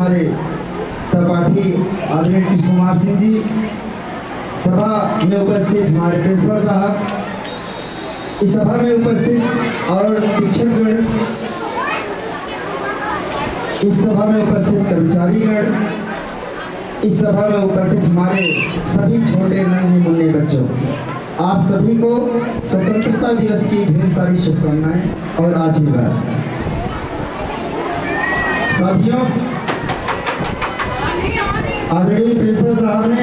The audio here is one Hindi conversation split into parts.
हमारे सहपाठी आदरणीय कृष्ण कुमार सिंह जी, सभा में उपस्थित हमारे प्रिंसिपल साहब, इस सभा में उपस्थित और शिक्षकगण, इस सभा में उपस्थित कर्मचारीगण, इस सभा में उपस्थित हमारे सभी छोटे नन्हे मुन्ने बच्चों, आप सभी को स्वतंत्रता दिवस की ढेर सारी शुभकामनाएं और आशीर्वाद। साथियों, आदरणीय प्रिंसिपल साहब ने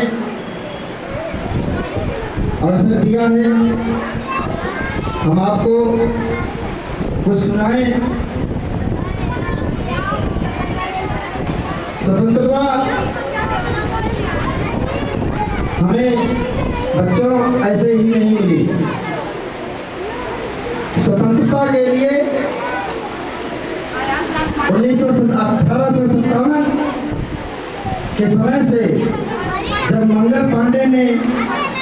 अवसर दिया है, हम आपको कुछ सुनाएं। स्वतंत्रता हमें बच्चों ऐसे ही नहीं मिली। स्वतंत्रता के लिए 1857 के समय से जब मंगल पांडे ने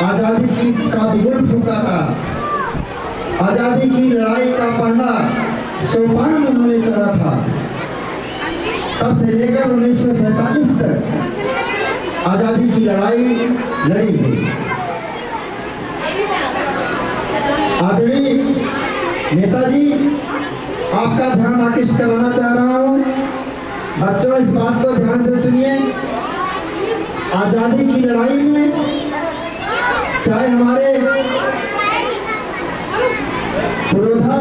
आजादी की का बिगुल फूका था, आजादी की लड़ाई का पहला सोपान उन्होंने चढ़ा था, तब से लेकर 1947 तक आजादी की लड़ाई लड़ी गई। आदरणीय नेताजी, आपका ध्यान आकृष्ट कराना चाह रहा हूँ। बच्चों, इस बात को ध्यान से सुनिए। आजादी की लड़ाई में चाहे हमारे पुरोधा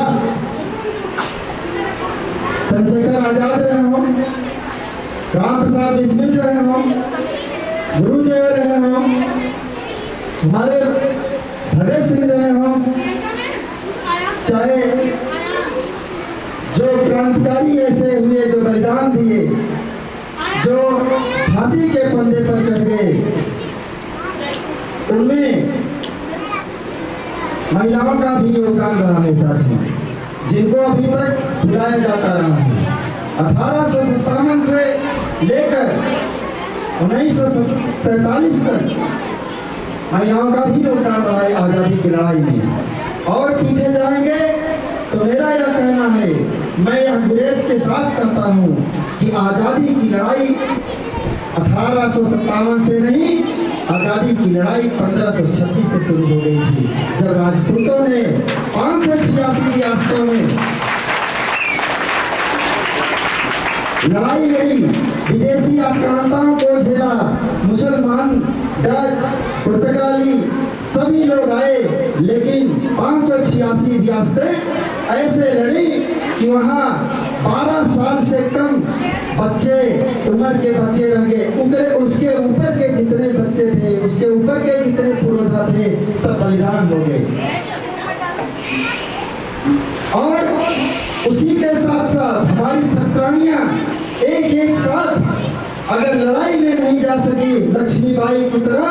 चंद्रशेखर आजाद रहे हों, राम प्रसाद बिस्मिल रहे हों, गुरुदेव रहे हों, हमारे भगत सिंह रहे हों, चाहे जो क्रांतिकारी ऐसे हुए जो बलिदान दिए, जो फांसी के फंदे पर चढ़ गए, उनमें महिलाओं का भी योगदान रहा है साथियों, जिनको अभी तक भुलाया जाता रहा है। 1857 से लेकर 1943 तक महिलाओं का भी योगदान रहा है आजादी की लड़ाई में। और पीछे जाएंगे तो मेरा यह कहना है, मैं यह गुरेज के साथ कहता हूँ कि आजादी की लड़ाई 1857 से नहीं, आजादी की लड़ाई 1526 से शुरू हो गई थी, जब राजपूतों ने 586 रियासतों में लड़ाई लड़ी, विदेशी आक्रांताओं को झेला, मुसलमान, डच, पुर्तगाली सभी लोग आए, लेकिन 586 रियासतें ऐसे लड़ी कि वहाँ 12 साल से कम बच्चे, उम्र के बच्चे रह गए। उसके ऊपर के जितने बच्चे थे, उसके ऊपर के जितने पुरोधा थे, सब बलिदान हो गए। और उसी के साथ साथ हमारी छत्राणियां एक साथ अगर लड़ाई में नहीं जा सकी लक्ष्मीबाई की तरह,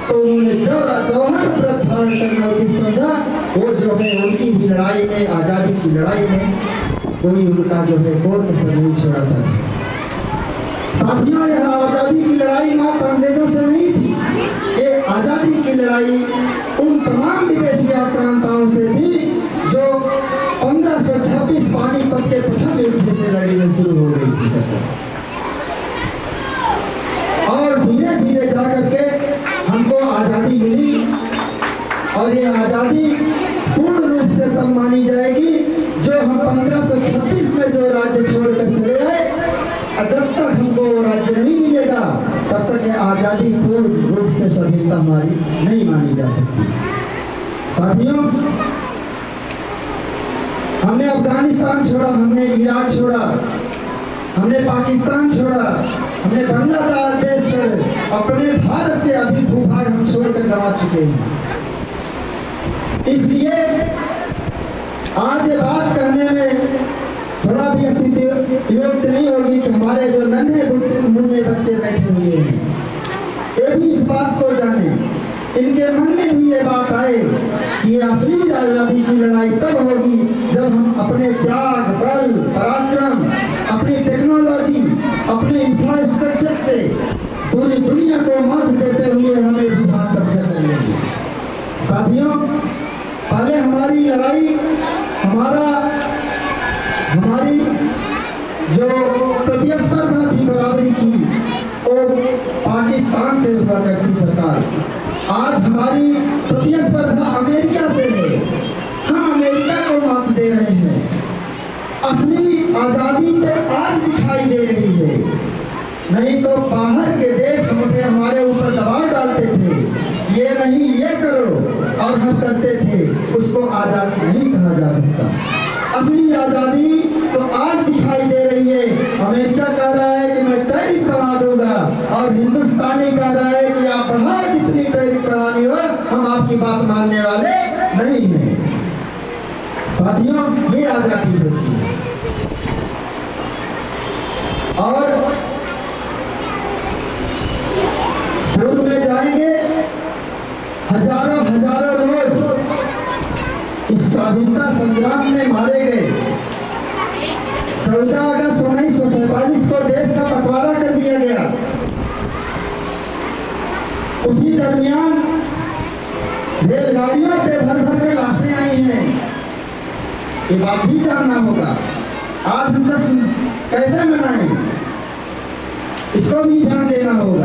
तो उन्होंने जौहर व्रत धारण करना उचित समझा। वो जो है उनकी भी लड़ाई में, आजादी की लड़ाई में कोई उनका जो है कोई कसर नहीं छोड़ा सका। साथियों, यह आजादी की लड़ाई मात्र अंग्रेजों से नहीं थी, ये आजादी की लड़ाई उन तमाम विदेशी आक्रांताओं से थी जो 1526 पानीपत के प्रथम युद्ध से लड़ने शुरू हो गई थी। और धीरे धीरे जाकर के हमको आजादी मिली, और ये आजादी पूर्ण रूप से तब मानी जाएगी जो हम 1526 में जो राज्य छोड़कर चले आए, जब तक हमको वो राज्य नहीं मिलेगा तब तक ये आजादी पूर्ण रूप से स्वाधीनता हमारी नहीं मानी जा सकती। साथियों, हमने अफगानिस्तान छोड़ा, हमने इराक छोड़ा, हमने पाकिस्तान छोड़ा, हमने बांग्लादेश छोड़े, अपने भारत से अधिक भूभाग हम छोड़कर गंवा चुके हैं। इसलिए आज ये बात कहने में थोड़ा भी युक्त नहीं होगी कि हमारे जो नन्हे मुन्ने बच्चे बैठे हुए हैं, ये भी इस बात को जाने, इनके मन में भी ये बात आए कि ये असली आजादी की लड़ाई तब होगी जब हम अपने त्याग, बल, पराक्रम, अपनी टेक्नोलॉजी, अपने इंफ्रास्ट्रक्चर से पूरी दुनिया को मत देते हुए हमें भी बात कब्जा कर लेंगे। साथियों, पहले हमारी लड़ाई, हमारी जो प्रतिस्पर्धा थी बराबरी की, हुआ करती सरकार। आज हमारी प्रतिस्पर्धा अमेरिका से है, हम अमेरिका को मात दे रहे हैं। असली आजादी तो आज दिखाई दे रही है, नहीं तो बाहर के देश हमारे ऊपर दबाव डालते थे, ये नहीं ये करो, और हम करते थे, उसको आजादी नहीं कहा जा सकता। असली आजादी तो आज दिखाई दे रही है। अमेरिका कह रहा है कि मैं टैरिफ बढ़ा दूंगा, और हिंदुस्तानी कह रहा है कि आप बढ़ाए जितनी टैरिफ बढ़ानी हो, हम आपकी बात मानने वाले नहीं हैं। साथियों, ये आजादी होती है। और पूर्व में जाएंगे, हजारों हजारों लोग इस स्वाधीनता संग्राम में मारे गए। 14 अगस्त 1947 को देश का बंटवारा कर दिया गया। उसी दरमियान रेलगाड़ियों पे भर भर के लाशें आई हैं, ये बात भी जानना होगा। आज हम जश्न कैसे मनाएं, इसको भी ध्यान देना होगा।